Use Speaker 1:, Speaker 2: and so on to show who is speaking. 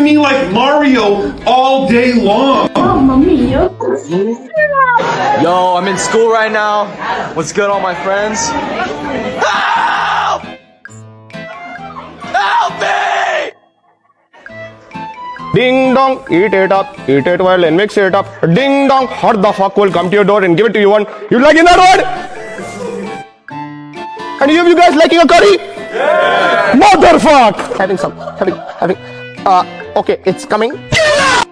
Speaker 1: me like Mario all day long.
Speaker 2: Yo, I'm in school right now. What's good, all my friends? Help! Help me!
Speaker 3: Ding dong, eat it up, eat it well and mix it up. Ding dong, what the fuck will come to your door and give it to you one? You liking that word? Any of you guys liking a curry? Yeah. Motherfuck! Having some, okay, it's coming.